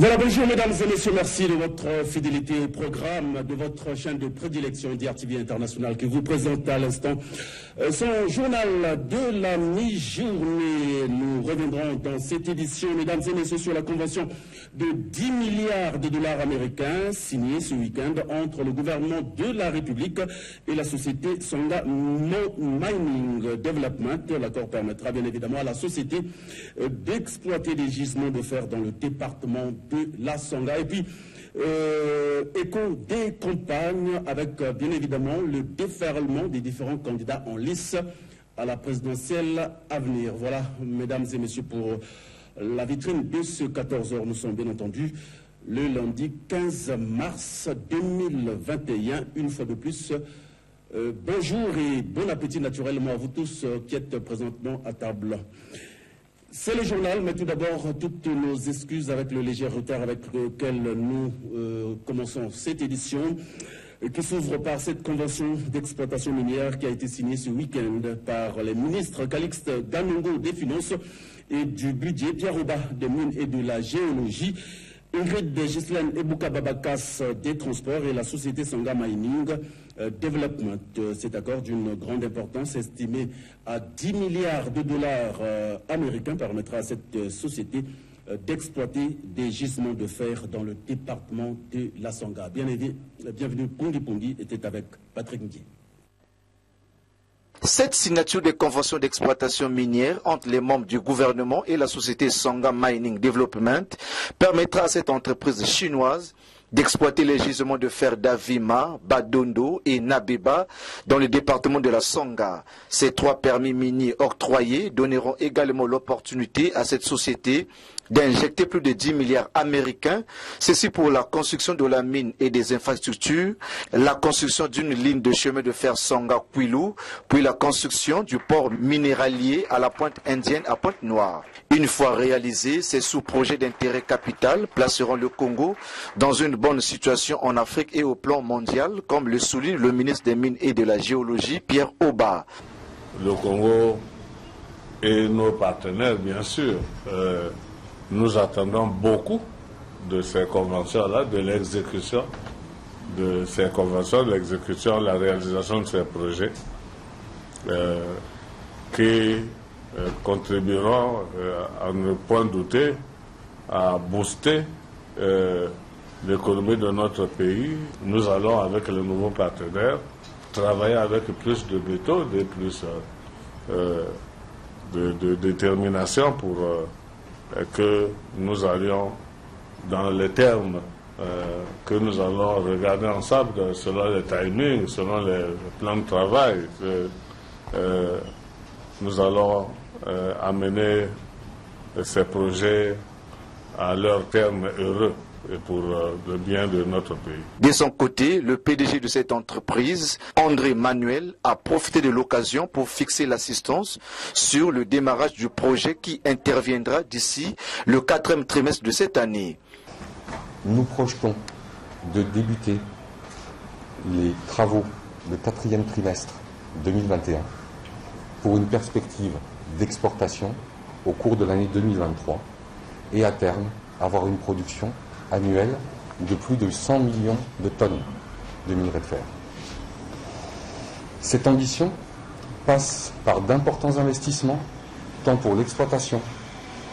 Voilà, bonjour mesdames et messieurs, merci de votre fidélité au programme de votre chaîne de prédilection DRTV International qui vous présente à l'instant son journal de la mi-journée. Nous reviendrons dans cette édition, mesdames et messieurs, sur la convention de 10 milliards de dollars américains signée ce week-end entre le gouvernement de la République et la société Songa Mining Development. L'accord permettra bien évidemment à la société d'exploiter des gisements de fer dans le département de la Songa. Et puis, écho des campagnes avec bien évidemment le déferlement des différents candidats en lice à la présidentielle à venir. Voilà, mesdames et messieurs, pour la vitrine de ce 14h. Nous sommes bien entendu le lundi 15 mars 2021. Une fois de plus, bonjour et bon appétit naturellement à vous tous qui êtes présentement à table. C'est le journal, mais tout d'abord, toutes nos excuses avec le léger retard avec lequel nous commençons cette édition, qui s'ouvre par cette convention d'exploitation minière qui a été signée ce week-end par les ministres Calixte Danongo des Finances et du Budget, Pierre Oba des Mines et de la Géologie, Ingrid Gislaine Ebouka Babakas des Transports et la société Songa Mining Development. Cet accord d'une grande importance estimé à 10 milliards de dollars américains permettra à cette société d'exploiter des gisements de fer dans le département de la Songa. Bienvenue, Pongi Pongi était avec Patrick Ndié. Cette signature des conventions d'exploitation minière entre les membres du gouvernement et la société Songa Mining Development permettra à cette entreprise chinoise d'exploiter les gisements de fer d'Avima, Badondo et Nabeba dans le département de la Songa. Ces trois permis miniers octroyés donneront également l'opportunité à cette société d'injecter plus de 10 milliards américains, ceci pour la construction de la mine et des infrastructures, la construction d'une ligne de chemin de fer Songa-Kwilu, puis la construction du port minéralier à la pointe indienne à Pointe-Noire. Une fois réalisés, ces sous-projets d'intérêt capital placeront le Congo dans une bonne situation en Afrique et au plan mondial, comme le souligne le ministre des Mines et de la Géologie, Pierre Oba. Le Congo et nos partenaires, bien sûr, nous attendons beaucoup de ces conventions-là, de l'exécution de ces conventions, de l'exécution, la réalisation de ces projets qui contribueront, à ne point douter, à booster l'économie de notre pays. Nous allons, avec les nouveaux partenaires, travailler avec plus de méthode et plus de détermination pour que nous allions dans les termes que nous allons regarder ensemble selon les timings, selon les plans de travail. Nous allons amener ces projets à leur terme heureux et pour le bien de notre pays. De son côté, le PDG de cette entreprise, André Manuel, a profité de l'occasion pour fixer l'assistance sur le démarrage du projet qui interviendra d'ici le 4e trimestre de cette année. Nous projetons de débuter les travaux le 4e trimestre 2021 pour une perspective d'exportation au cours de l'année 2023 et à terme avoir une production annuelle de plus de 100 millions de tonnes de minerai de fer. Cette ambition passe par d'importants investissements, tant pour l'exploitation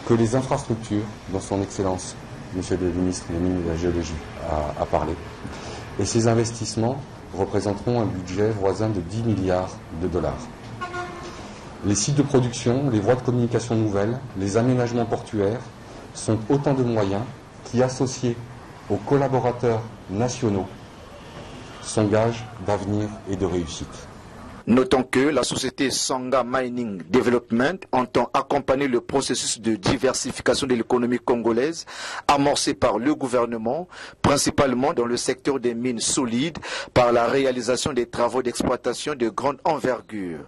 que les infrastructures, dont son Excellence, Monsieur le ministre des Mines et de la Géologie, a parlé. Et ces investissements représenteront un budget voisin de 10 milliards de dollars. Les sites de production, les voies de communication nouvelles, les aménagements portuaires sont autant de moyens qui, associés aux collaborateurs nationaux, sont gages d'avenir et de réussite. Notons que la société Songa Mining Development entend accompagner le processus de diversification de l'économie congolaise amorcé par le gouvernement, principalement dans le secteur des mines solides, par la réalisation des travaux d'exploitation de grande envergure.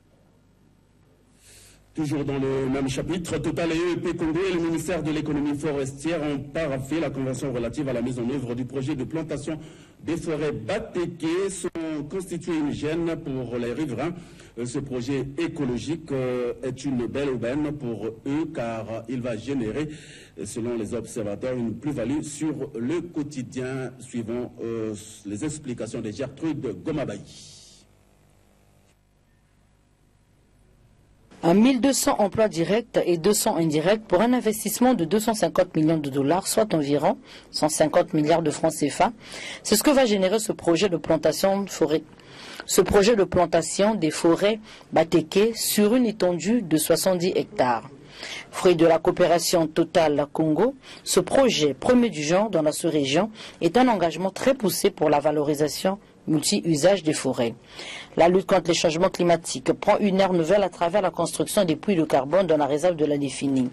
Toujours dans le même chapitre, Total et EEP Congo et le ministère de l'économie forestière ont paraphé la convention relative à la mise en œuvre du projet de plantation des forêts Batéké, sont constitués une gêne pour les riverains. Ce projet écologique est une belle aubaine pour eux car il va générer, selon les observateurs, une plus-value sur le quotidien, suivant les explications de Gertrude Gomabaï. 1200 emplois directs et 200 indirects pour un investissement de 250 millions de dollars, soit environ 150 milliards de francs CFA. C'est ce que va générer ce projet de plantation de forêt. Ce projet de plantation des forêts Batéké sur une étendue de 70 hectares. Fruit de la coopération Total Congo, ce projet, premier du genre dans la sous-région, est un engagement très poussé pour la valorisation multi-usage des forêts. La lutte contre les changements climatiques prend une ère nouvelle à travers la construction des puits de carbone dans la réserve de la Définie.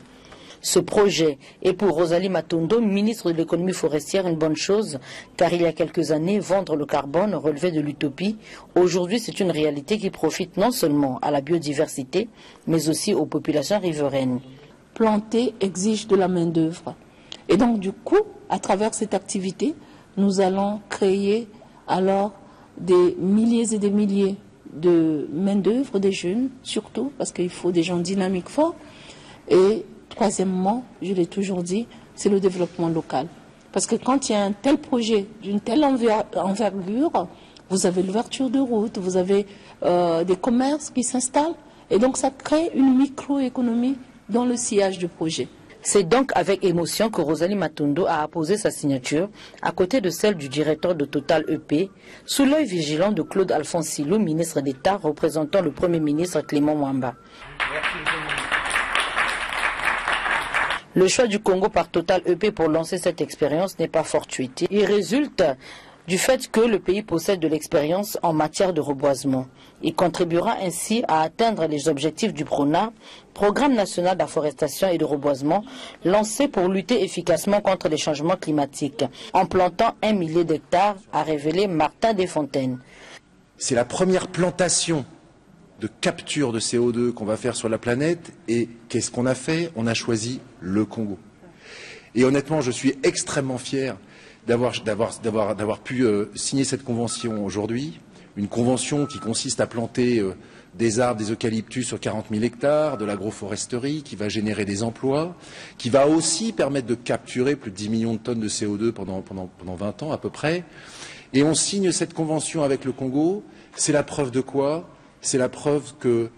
Ce projet est pour Rosalie Matondo, ministre de l'économie forestière, une bonne chose, car il y a quelques années, vendre le carbone relevait de l'utopie. Aujourd'hui, c'est une réalité qui profite non seulement à la biodiversité, mais aussi aux populations riveraines. Planter exige de la main-d'œuvre. Et donc, du coup, à travers cette activité, nous allons créer alors des milliers et des milliers de main-d'œuvre, des jeunes surtout, parce qu'il faut des gens dynamiques forts. Et troisièmement, je l'ai toujours dit, c'est le développement local. Parce que quand il y a un tel projet d'une telle envergure, vous avez l'ouverture de routes, vous avez des commerces qui s'installent, et donc ça crée une microéconomie dans le sillage du projet. C'est donc avec émotion que Rosalie Matondo a apposé sa signature à côté de celle du directeur de Total EP, sous l'œil vigilant de Claude Alphonse Silou, ministre d'État représentant le Premier ministre Clément Mwamba. Le choix du Congo par Total EP pour lancer cette expérience n'est pas fortuité. Il résulte du fait que le pays possède de l'expérience en matière de reboisement. Il contribuera ainsi à atteindre les objectifs du PRONA, Programme national d'afforestation et de reboisement, lancé pour lutter efficacement contre les changements climatiques, en plantant 1 millier d'hectares, a révélé Martin Desfontaines. C'est la première plantation de capture de CO2 qu'on va faire sur la planète. Et qu'est-ce qu'on a fait? On a choisi le Congo. Et honnêtement, je suis extrêmement fier d'avoir pu signer cette convention aujourd'hui. Une convention qui consiste à planter des arbres, des eucalyptus sur 40 000 hectares, de l'agroforesterie, qui va générer des emplois, qui va aussi permettre de capturer plus de 10 millions de tonnes de CO2 pendant 20 ans à peu près. Et on signe cette convention avec le Congo. C'est la preuve de quoi? C'est la preuve que,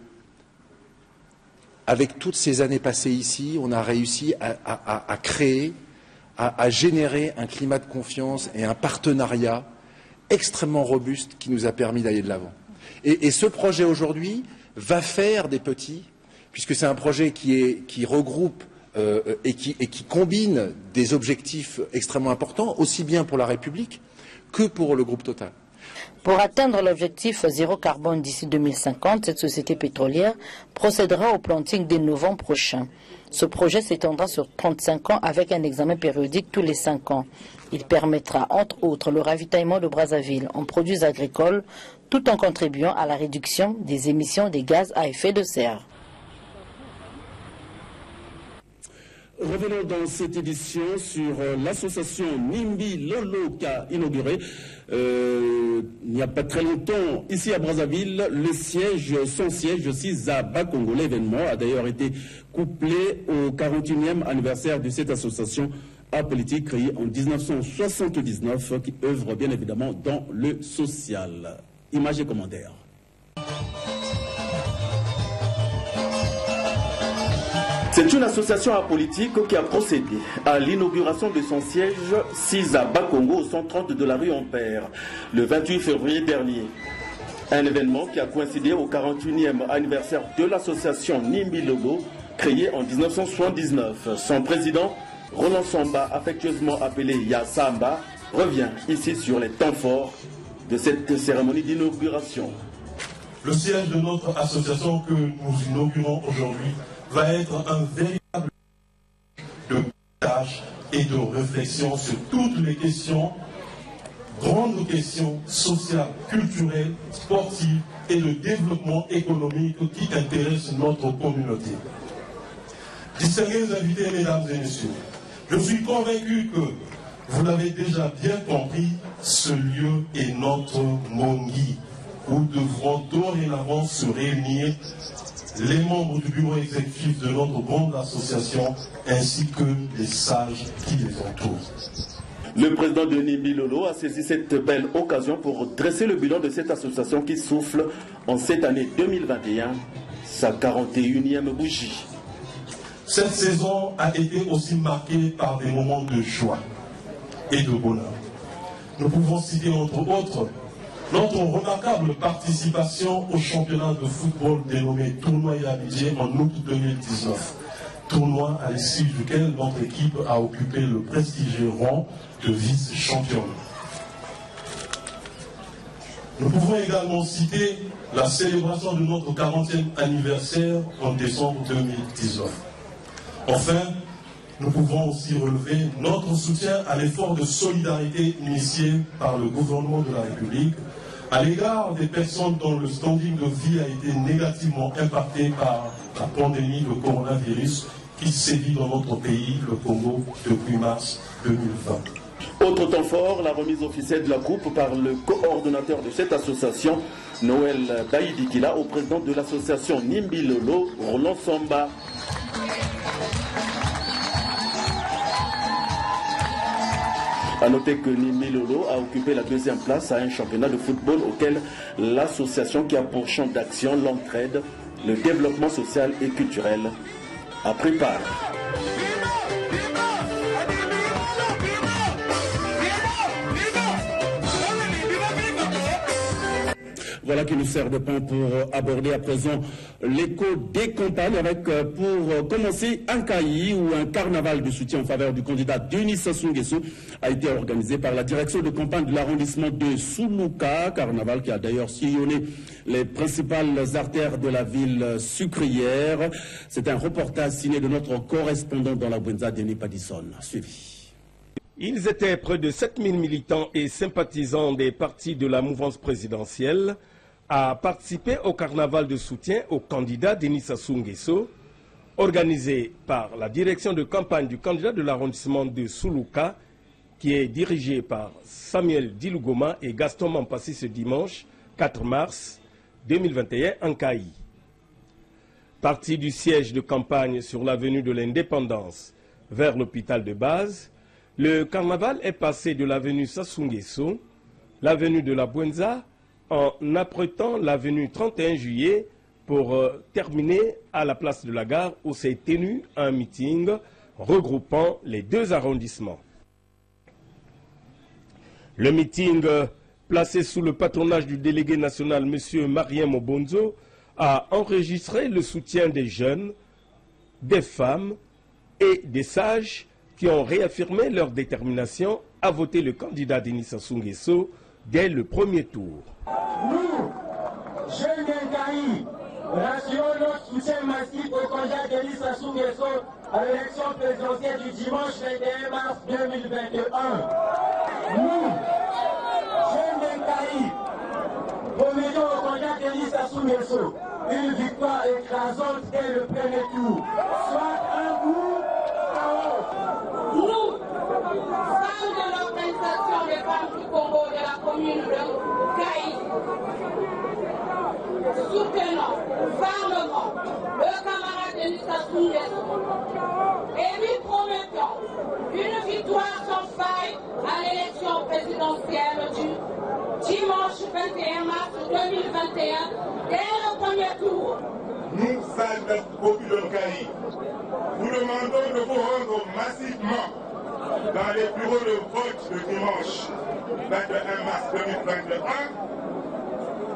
avec toutes ces années passées ici, on a réussi à créer, à générer un climat de confiance et un partenariat extrêmement robuste qui nous a permis d'aller de l'avant. Et ce projet aujourd'hui va faire des petits, puisque c'est un projet qui regroupe et qui combine des objectifs extrêmement importants, aussi bien pour la République que pour le groupe Total. Pour atteindre l'objectif zéro carbone d'ici 2050, cette société pétrolière procédera au planting dès novembre prochain. Ce projet s'étendra sur 35 ans avec un examen périodique tous les 5 ans. Il permettra, entre autres, le ravitaillement de Brazzaville en produits agricoles, tout en contribuant à la réduction des émissions des gaz à effet de serre. Revenons dans cette édition sur l'association Nimbi Lolo qui a inauguré il n'y a pas très longtemps ici à Brazzaville son siège aussi à Bakongo. L'événement a d'ailleurs été couplé au 41e anniversaire de cette association apolitique créée en 1979 qui œuvre bien évidemment dans le social. Images et commentaires. C'est une association apolitique qui a procédé à l'inauguration de son siège 6 à Bakongo, au 130 de la rue Ampère, le 28 février dernier. Un événement qui a coïncidé au 41e anniversaire de l'association Nimbi Logo, créée en 1979. Son président, Roland Samba, affectueusement appelé Yassamba, revient ici sur les temps forts de cette cérémonie d'inauguration. Le siège de notre association que nous inaugurons aujourd'hui va être un véritable de partage et de réflexion sur toutes les questions grandes questions sociales, culturelles, sportives et de développement économique qui intéressent notre communauté. Distingués invités, mesdames et messieurs, je suis convaincu que vous l'avez déjà bien compris, ce lieu est notre Mongi, où devront dorénavant se réunir les membres du bureau exécutif de notre grande association ainsi que les sages qui les entourent. Le président Denis Milolo a saisi cette belle occasion pour dresser le bilan de cette association qui souffle en cette année 2021 sa 41e bougie. Cette saison a été aussi marquée par des moments de joie et de bonheur. Nous pouvons citer entre autres notre remarquable participation au championnat de football dénommé Tournoi Yabidje en août 2019. Tournoi à l'issue duquel notre équipe a occupé le prestigieux rang de vice-championne. Nous pouvons également citer la célébration de notre 40e anniversaire en décembre 2019. Enfin, nous pouvons aussi relever notre soutien à l'effort de solidarité initié par le gouvernement de la République à l'égard des personnes dont le standing de vie a été négativement impacté par la pandémie de coronavirus qui sévit dans notre pays, le Congo, depuis mars 2020. Autre temps fort, la remise officielle de la coupe par le coordonnateur de cette association, Noël Baïdikila, au président de l'association Nimbi Lolo, Roland Samba. A noter que Nimbi Lolo a occupé la 2e place à un championnat de football auquel l'association qui a pour champ d'action l'entraide, le développement social et culturel a pris part. Voilà qui nous sert de pont pour aborder à présent l'écho des campagnes avec, pour commencer, un cahier où un carnaval de soutien en faveur du candidat Denis Sassou Nguesso a été organisé par la direction de campagne de l'arrondissement de Soulouka, carnaval qui a d'ailleurs sillonné les principales artères de la ville sucrière. C'est un reportage signé de notre correspondant dans la Bwenza, Denis Padisson. Suivi. Ils étaient près de 7000 militants et sympathisants des partis de la mouvance présidentielle à participer au carnaval de soutien au candidat Denis Sassou Nguesso, organisé par la direction de campagne du candidat de l'arrondissement de Soulouka, qui est dirigé par Samuel Dilougoma et Gaston Mampassi ce dimanche 4 mars 2021 en Caï. Parti du siège de campagne sur l'avenue de l'Indépendance vers l'hôpital de base, le carnaval est passé de l'avenue Sassou Nguesso, l'avenue de la Bwenza, en apprêtant l'avenue 31 juillet pour terminer à la place de la gare où s'est tenu un meeting regroupant les 2 arrondissements. Le meeting, placé sous le patronage du délégué national M. Mariem Obonzo, a enregistré le soutien des jeunes, des femmes et des sages qui ont réaffirmé leur détermination à voter le candidat Denis Sassou Nguesso dès le premier tour. Nous, jeunes d'Incaï, rassurons notre soutien massif au candidat Denis Sassou Nguesso à l'élection présidentielle du dimanche 21 mars 2021. Nous, jeunes d'Incaï, promettons au candidat Denis Sassou Nguesso une victoire écrasante dès le premier tour, soit un coup à nous, femmes de l'organisation des femmes du Congo de la commune de Caï, soutenons fermement le camarade Denis Sassou Nguesso et lui promettons une victoire sans faille à l'élection présidentielle du dimanche 21 mars 2021 dès le premier tour. Nous, salles populaires de Caï, vous demandons de vous rendre massivement dans les bureaux de vote de dimanche 21 mars 2021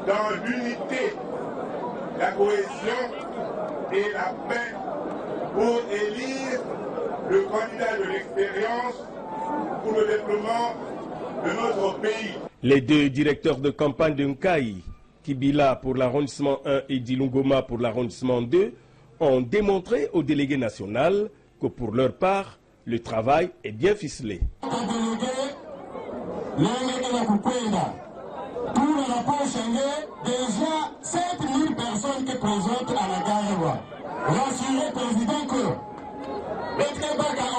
dans l'unité, la cohésion et la paix pour élire le candidat de l'expérience pour le développement de notre pays. Les 2 directeurs de campagne de Nkaï, Kibila pour l'arrondissement 1 et Dilungoma pour l'arrondissement 2, ont démontré au délégué national que pour leur part, le travail est bien ficelé. Kukwenda. Pour le rapport Schengen, déjà 7000 personnes qui présentent à la gare. Rassurez le président que votre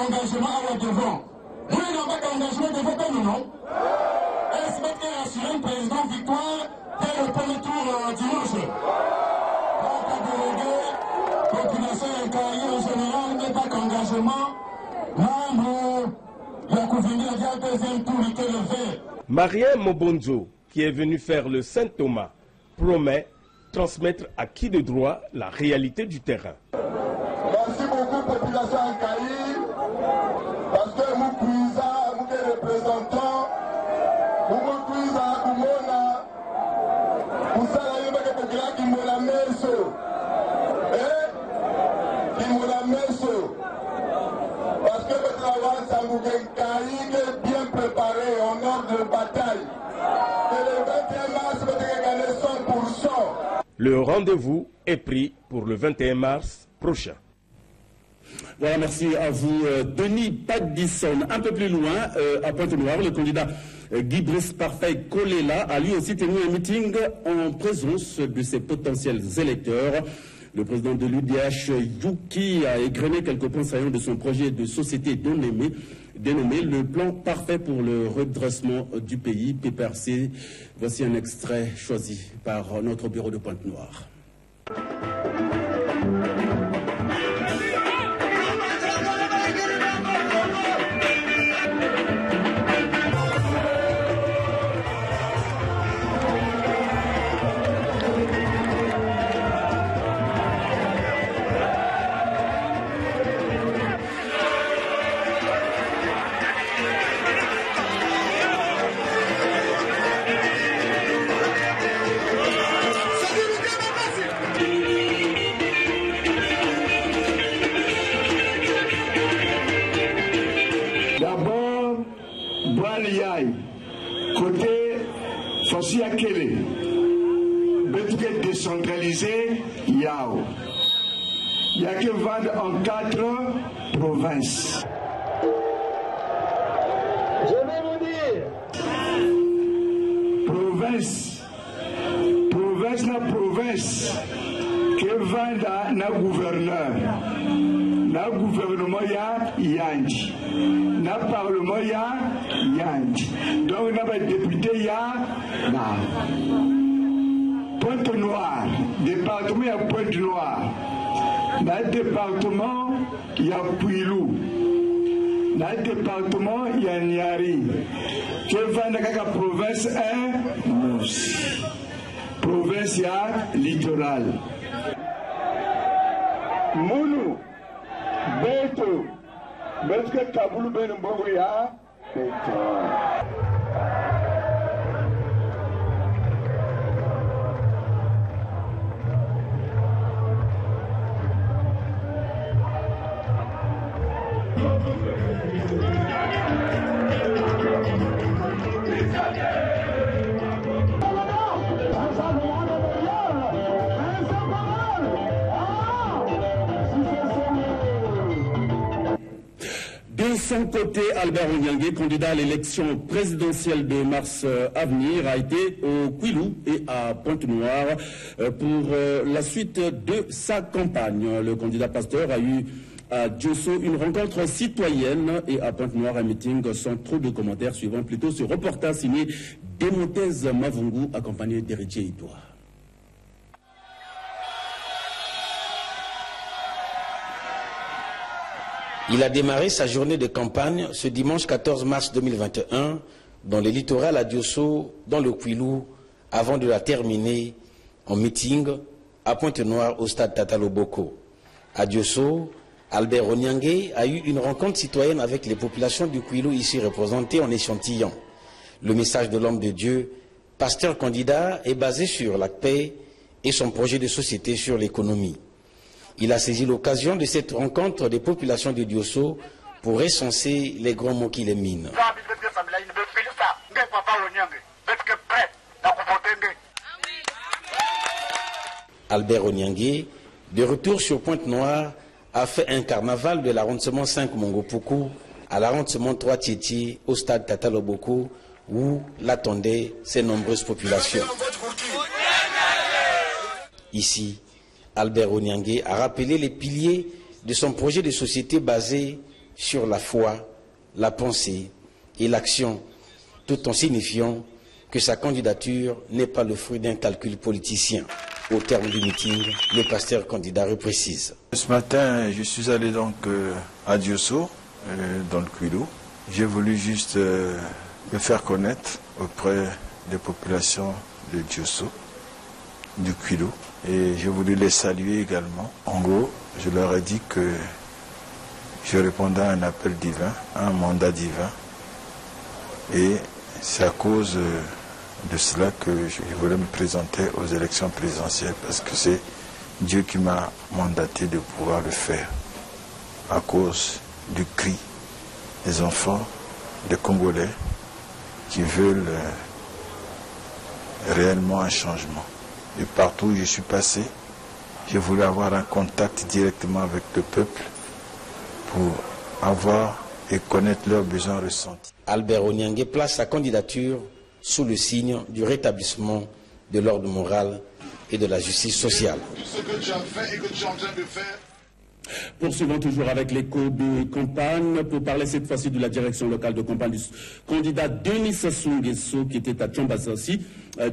engagement à la devant. Nous n'avons engagement devant nous, non? Est-ce que rassurer le président victoire dès le premier tour dimanche? La population incarnée en général n'est pas qu'engagement. Membre de la Couvigny a dit deuxième tour, il était levé. Marien Mobonzo, qui est venu faire le Saint-Thomas, promet transmettre à qui de droit la réalité du terrain. Merci beaucoup, population Ankaï, parce que nous puisons, nous les représentants, nous puisons à Kumona, nous savons que la population qui m'a la meso, qui m'a la meso, parce que le travail, ça nous est bien préparé en ordre de bataille. Et le 21 mars, vous devez gagner 100%. Le rendez-vous est pris pour le 21 mars prochain. Voilà, merci à vous, Denis Paddison. Un peu plus loin, à Pointe-Noire, le candidat Guy Brice-Parfait Kolela a lui aussi tenu un meeting en présence de ses potentiels électeurs. Le président de l'UDH, Yuki, a égrené quelques points saillants de son projet de société dénommé le plan parfait pour le redressement du pays, PPRC. Voici un extrait choisi par notre bureau de Pointe-Noire. Côté social, décentralisé, il y a que vendre en 4 provinces. Je vais vous dire. Province, que vendre na gouverneur. Na gouvernement ya Yandi. Na parlement ya Yandi. Donc na député ya na. Pointe-Noire, département ya Pointe-Noire. Na département ya Kwilu. Na département ya Niari. Que vendre kaka province 1 Mousse. Province ya littoral. Moulou. Beto, parce que Kaboul Ben Mbouya, Beto. De son côté, Albert Onyangue, candidat à l'élection présidentielle de mars à venir, a été au Kwilu et à Pointe-Noire pour la suite de sa campagne. Le candidat pasteur a eu à Diosso une rencontre citoyenne et à Pointe-Noire un meeting sans trop de commentaires, suivant plutôt ce reportage signé Demontez Mavungu, accompagné d'Héritier Itoa. Il a démarré sa journée de campagne ce dimanche 14 mars 2021 dans le littoral à Diosso, dans le Kwilu, avant de la terminer en meeting à Pointe-Noire au stade Tata Loboko. À Diosso, Albert Onyangue a eu une rencontre citoyenne avec les populations du Kwilu ici représentées en échantillon. Le message de l'homme de Dieu, pasteur candidat, est basé sur la paix et son projet de société sur l'économie. Il a saisi l'occasion de cette rencontre des populations de Diosso pour recenser les grands mots qui les minent. Albert Onyangue, de retour sur Pointe-Noire, a fait un carnaval de l'arrondissement 5 Mongopuku à l'arrondissement 3 Tchéti au stade Tata Loboko où l'attendaient ces nombreuses populations. Ici, Albert Onyangé a rappelé les piliers de son projet de société basé sur la foi, la pensée et l'action, tout en signifiant que sa candidature n'est pas le fruit d'un calcul politicien. Au terme du meeting, le pasteur candidat reprécise. Ce matin, je suis allé donc à Diosso, dans le Kwilu. J'ai voulu juste me faire connaître auprès des populations de Diosso, du Kwilu. Et j'ai voulu les saluer également. En gros, je leur ai dit que je répondais à un appel divin, à un mandat divin. Et c'est à cause de cela que je voulais me présenter aux élections présidentielles, parce que c'est Dieu qui m'a mandaté de pouvoir le faire, à cause du cri des enfants, des Congolais, qui veulent réellement un changement. Et partout où je suis passé, j'ai voulu avoir un contact directement avec le peuple pour avoir et connaître leurs besoins ressentis. Albert Onyangé place sa candidature sous le signe du rétablissement de l'ordre moral et de la justice sociale. Ce que tu as fait et que tu es en train de faire. Poursuivons toujours avec l'écho de campagne pour parler cette fois-ci de la direction locale de campagne du candidat Denis Sassou Nguesso qui était à Tchambazassi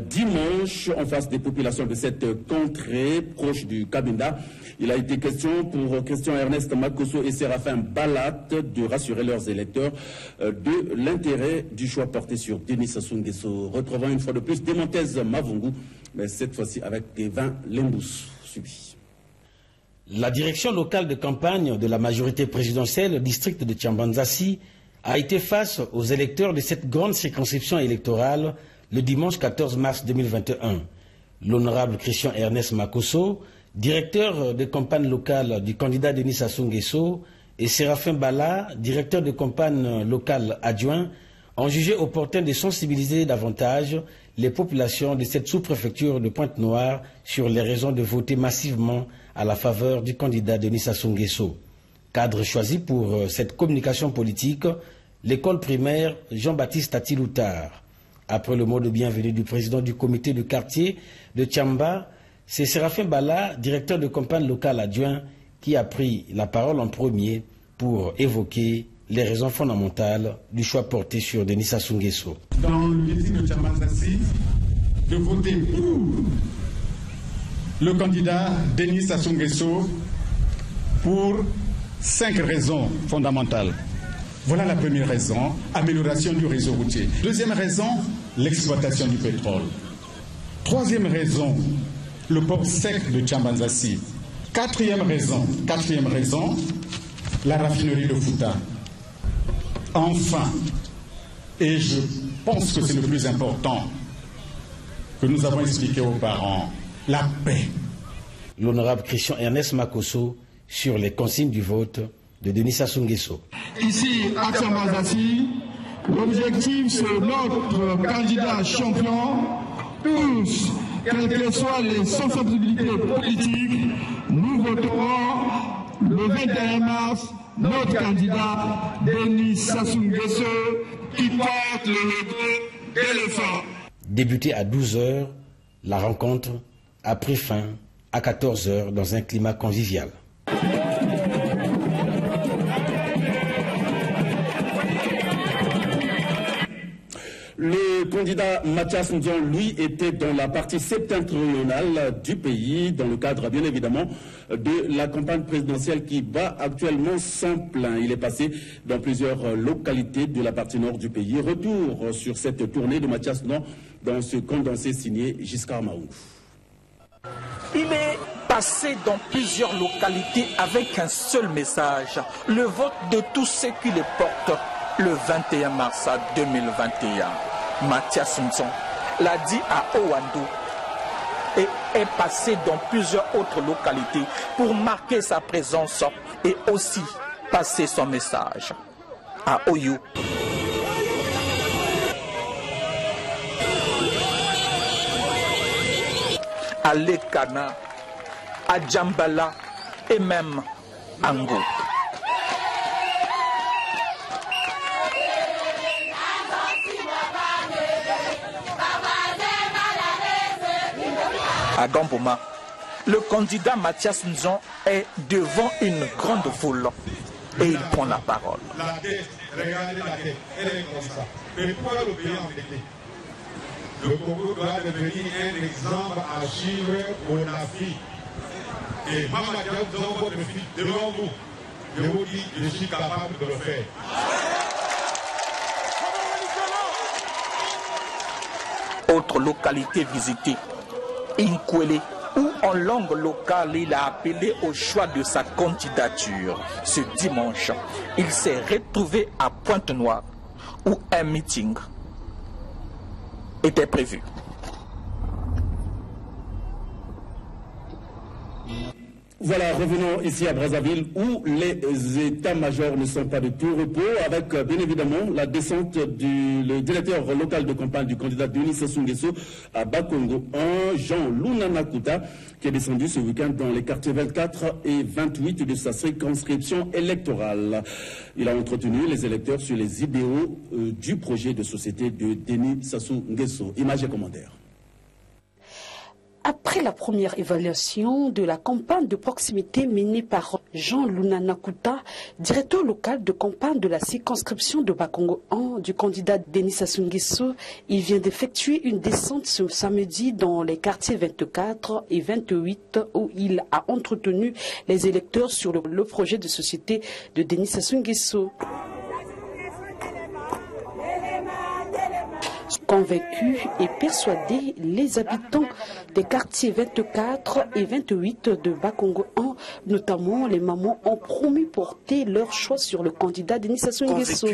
dimanche en face des populations de cette contrée proche du Cabinda. Il a été question pour Christian Ernest Makosso et Séraphin Balat de rassurer leurs électeurs de l'intérêt du choix porté sur Denis Sassou Nguesso. Retrouvons une fois de plus Demontez Mavungu, mais cette fois-ci avec Evin Lembous. Subi. La direction locale de campagne de la majorité présidentielle au district de Tchambazassi a été face aux électeurs de cette grande circonscription électorale le dimanche 14 mars 2021. L'honorable Christian Ernest Makosso, directeur de campagne locale du candidat Denis Sassou Nguesso, et Séraphin Bala, directeur de campagne locale adjoint, ont jugé opportun de sensibiliser davantage les populations de cette sous-préfecture de Pointe-Noire sur les raisons de voter massivement à la faveur du candidat Denis Sassou Nguesso. Cadre choisi pour cette communication politique, l'école primaire Jean-Baptiste Atiloutar. Après le mot de bienvenue du président du comité de quartier de Tchamba, c'est Séraphin Bala, directeur de campagne locale adjoint, qui a pris la parole en premier pour évoquer les raisons fondamentales du choix porté sur Denis Sassou Nguesso. Dans le meeting de Tchambazassi, de voter pour le candidat Denis Sassou Nguesso pour 5 raisons fondamentales. Voilà la première raison, amélioration du réseau routier. Deuxième raison, l'exploitation du pétrole. Troisième raison, le port sec de Tchambazassi. Quatrième raison, la raffinerie de Fouta. Enfin, et je pense que c'est le plus important que nous avons expliqué aux parents, la paix. L'honorable Christian Ernest Makosso sur les consignes du vote de Denis Sassou Nguesso. Ici, à Tchambazassi, l'objectif c'est notre candidat champion. Tous, quelles que soient les sensibilités politiques, nous voterons le 21 mars notre candidat Denis Sassou Nguesso qui porte le logo d'éléphant. Débuté à 12h, la rencontre a pris fin à 14h dans un climat convivial. Le candidat Mathias Ndion, lui, était dans la partie septentrionale du pays, dans le cadre, bien évidemment, de la campagne présidentielle qui bat actuellement son plein. Il est passé dans plusieurs localités de la partie nord du pays. Retour sur cette tournée de Mathias Ndion dans ce condensé signé Giscard Maoungou. Il est passé dans plusieurs localités avec un seul message, le vote de tous ceux qui le portent le 21 mars 2021. Mathias Ndion l'a dit à Owando et est passé dans plusieurs autres localités pour marquer sa présence et aussi passer son message. À Oyo, à Lekana, à Djambala et même à Ngo. À Gamboma, le candidat Mathias Nzon est devant une grande foule et il prend la parole. La dette, regardez la dette, elle est comme ça. Mais pourquoi le pays endetté? Le Congo doit devenir un exemple à suivre pour l'Afrique. Et Maman Diaw, dans votre fille, devant vous, je vous dis, je suis capable de le faire. Autre localité visitée, Inkwele, où en langue locale il a appelé au choix de sa candidature. Ce dimanche, il s'est retrouvé à Pointe-Noire, où un meeting était prévu. Voilà, revenons ici à Brazzaville où les états-majors ne sont pas de tout repos avec bien évidemment la descente le directeur local de campagne du candidat Denis Sassou Nguesso à Bakongo, Jean Lunanakuta, qui est descendu ce week-end dans les quartiers 24 et 28 de sa circonscription électorale. Il a entretenu les électeurs sur les idéaux du projet de société de Denis Sassou Nguesso. Images et commentaires. Après la première évaluation de la campagne de proximité menée par Jean Lunanakuta, directeur local de campagne de la circonscription de Bakongo 1 du candidat Denis Sassou Nguesso, il vient d'effectuer une descente ce samedi dans les quartiers 24 et 28 où il a entretenu les électeurs sur le projet de société de Denis Sassou Nguesso. Convaincus et persuadés, les habitants des quartiers 24 et 28 de Bakongo 1, notamment les mamans, ont promis porter leur choix sur le candidat Denis Sassou Nguesso.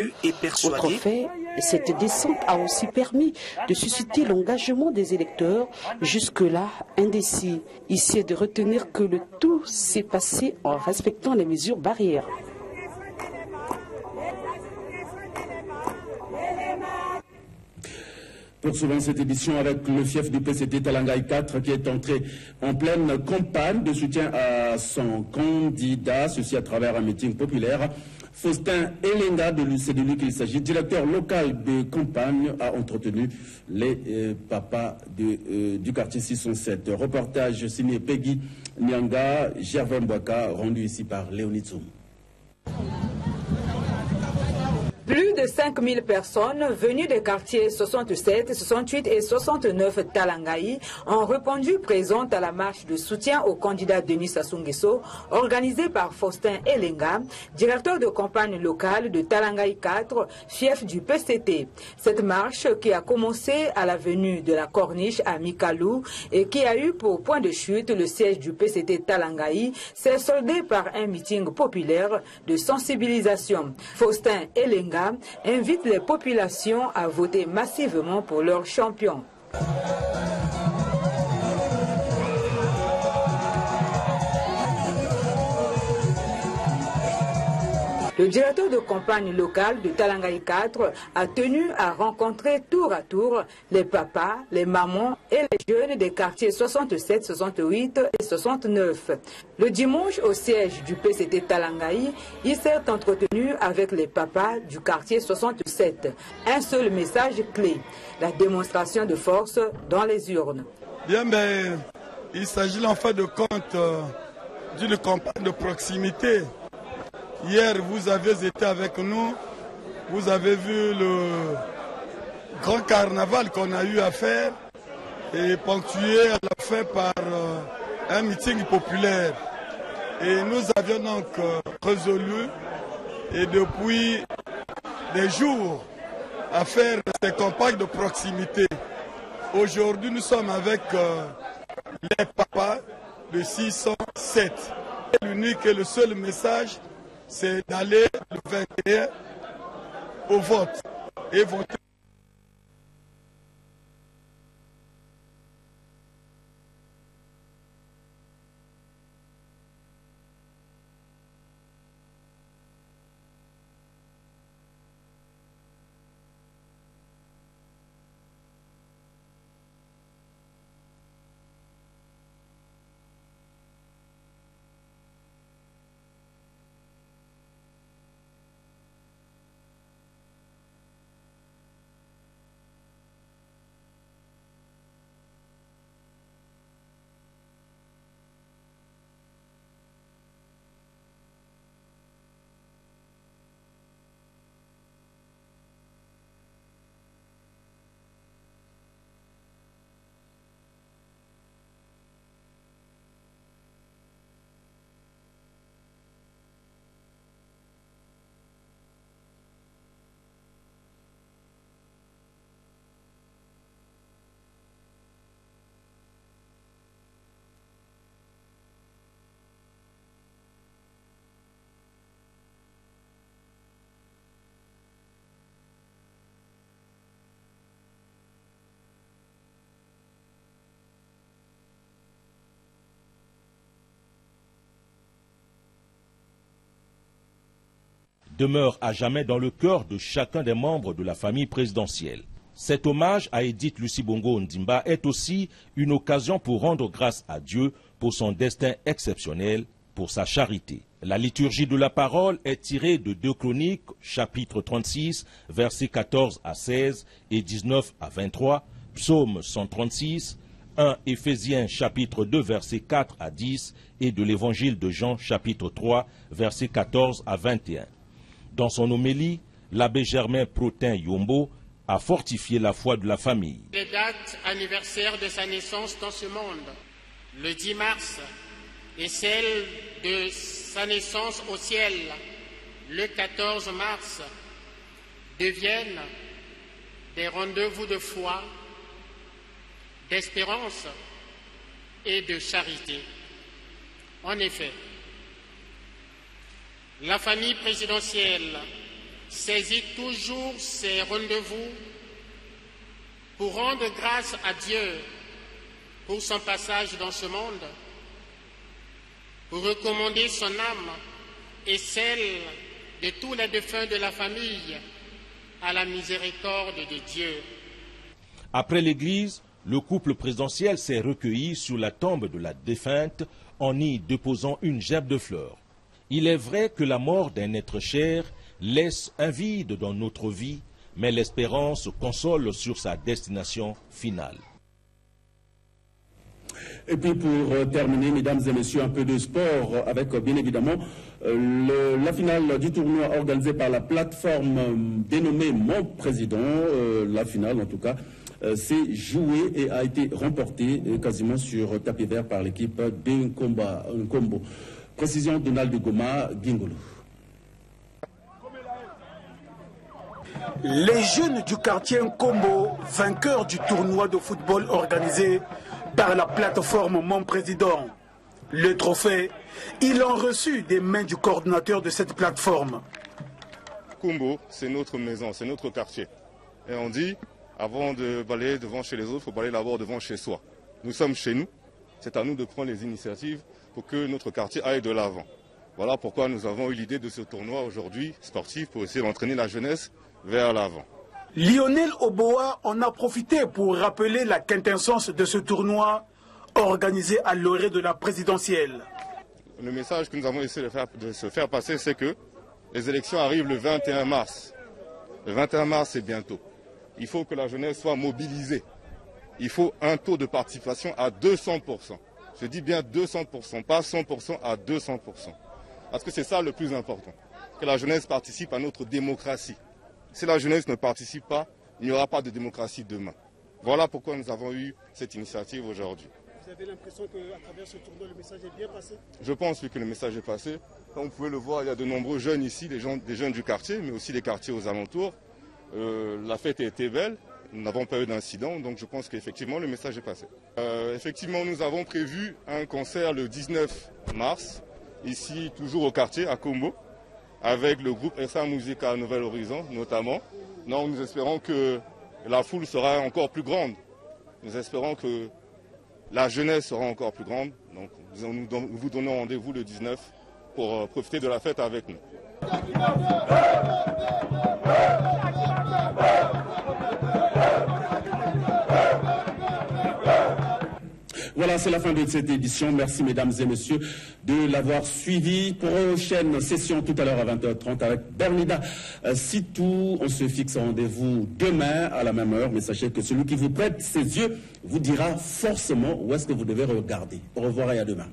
Autre fait, cette descente a aussi permis de susciter l'engagement des électeurs, jusque-là indécis. Ici est de retenir que le tout s'est passé en respectant les mesures barrières. Poursuivons cette édition avec le fief du PCT Talangaï 4 qui est entré en pleine campagne de soutien à son candidat, ceci à travers un meeting populaire. Faustin Elenga, c'est de lui qu'il s'agit, directeur local de campagne, a entretenu les papas du quartier 607. Reportage signé Peggy Nyanga, Gervais Mbouaka, rendu ici par Léonid Soum. Plus de 5000 personnes venues des quartiers 67, 68 et 69 Talangaï ont répondu présentes à la marche de soutien au candidat Denis Sassou Nguesso organisée par Faustin Elenga, directeur de campagne locale de Talangaï 4, fief du PCT. Cette marche qui a commencé à l'avenue de la Corniche à Mikalou et qui a eu pour point de chute le siège du PCT Talangaï s'est soldée par un meeting populaire de sensibilisation. Faustin Elenga invite les populations à voter massivement pour leur champion. Le directeur de campagne locale de Talangaï 4 a tenu à rencontrer tour à tour les papas, les mamans et les jeunes des quartiers 67, 68 et 69. Le dimanche, au siège du PCT Talangaï, il s'est entretenu avec les papas du quartier 67. Un seul message clé, la démonstration de force dans les urnes. Bien, mais il s'agit en fait de compte d'une campagne de proximité. Hier, vous avez été avec nous, vous avez vu le grand carnaval qu'on a eu à faire et ponctué à la fin par un meeting populaire. Et nous avions donc résolu, et depuis des jours, à faire ces campagnes de proximité. Aujourd'hui, nous sommes avec les papas de 607. L'unique et le seul message, c'est d'aller le 21 au vote et voter. demeure à jamais dans le cœur de chacun des membres de la famille présidentielle. Cet hommage à Edith Lucie Bongo Ondimba est aussi une occasion pour rendre grâce à Dieu pour son destin exceptionnel, pour sa charité. La liturgie de la parole est tirée de 2 Chroniques, chapitre 36, versets 14 à 16 et 19 à 23, Psaume 136, 1 Éphésiens chapitre 2, versets 4 à 10 et de l'Évangile de Jean chapitre 3, versets 14 à 21. Dans son homélie, l'abbé Germain Protin Yombo a fortifié la foi de la famille. Les dates anniversaires de sa naissance dans ce monde, le 10 mars, et celle de sa naissance au ciel, le 14 mars, deviennent des rendez-vous de foi, d'espérance et de charité. En effet, la famille présidentielle saisit toujours ces rendez-vous pour rendre grâce à Dieu pour son passage dans ce monde, pour recommander son âme et celle de tous les défunts de la famille à la miséricorde de Dieu. Après l'église, le couple présidentiel s'est recueilli sur la tombe de la défunte en y déposant une gerbe de fleurs. Il est vrai que la mort d'un être cher laisse un vide dans notre vie, mais l'espérance console sur sa destination finale. Et puis pour terminer, mesdames et messieurs, un peu de sport avec bien évidemment la finale du tournoi organisé par la plateforme dénommée Mon Président. La finale en tout cas s'est jouée et a été remportée quasiment sur tapis vert par l'équipe d'Nkombo. Précision Donald Goma Gingolo. Les jeunes du quartier Nkombo, vainqueurs du tournoi de football organisé par la plateforme Mon Président. Le trophée, ils l'ont reçu des mains du coordinateur de cette plateforme. Nkombo, c'est notre maison, c'est notre quartier. Et on dit, avant de balayer devant chez les autres, il faut balayer d'abord devant chez soi. Nous sommes chez nous, c'est à nous de prendre les initiatives pour que notre quartier aille de l'avant. Voilà pourquoi nous avons eu l'idée de ce tournoi aujourd'hui sportif pour essayer d'entraîner la jeunesse vers l'avant. Lionel Oboa en a profité pour rappeler la quintessence de ce tournoi organisé à l'orée de la présidentielle. Le message que nous avons essayé de se faire passer, c'est que les élections arrivent le 21 mars. Le 21 mars, c'est bientôt. Il faut que la jeunesse soit mobilisée. Il faut un taux de participation à 200%. Je dis bien 200%, pas 100%, à 200%. Parce que c'est ça le plus important, que la jeunesse participe à notre démocratie. Si la jeunesse ne participe pas, il n'y aura pas de démocratie demain. Voilà pourquoi nous avons eu cette initiative aujourd'hui. Vous avez l'impression qu'à travers ce tournoi, le message est bien passé? Je pense que le message est passé. Comme vous pouvez le voir, il y a de nombreux jeunes ici, des jeunes du quartier, mais aussi des quartiers aux alentours. La fête a été belle, nous n'avons pas eu d'incident, donc je pense qu'effectivement le message est passé. Effectivement, nous avons prévu un concert le 19 mars, ici toujours au quartier, à Kombo, avec le groupe SA Musica Nouvel Horizon notamment. Donc nous espérons que la foule sera encore plus grande. Nous espérons que la jeunesse sera encore plus grande. Donc nous vous donnons rendez-vous le 19 pour profiter de la fête avec nous. Voilà, c'est la fin de cette édition. Merci mesdames et messieurs de l'avoir suivi. Prochaine session tout à l'heure à 20h30 avec Bernida Sitou. On se fixe rendez-vous demain à la même heure. Mais sachez que celui qui vous prête ses yeux vous dira forcément où est-ce que vous devez regarder. Au revoir et à demain.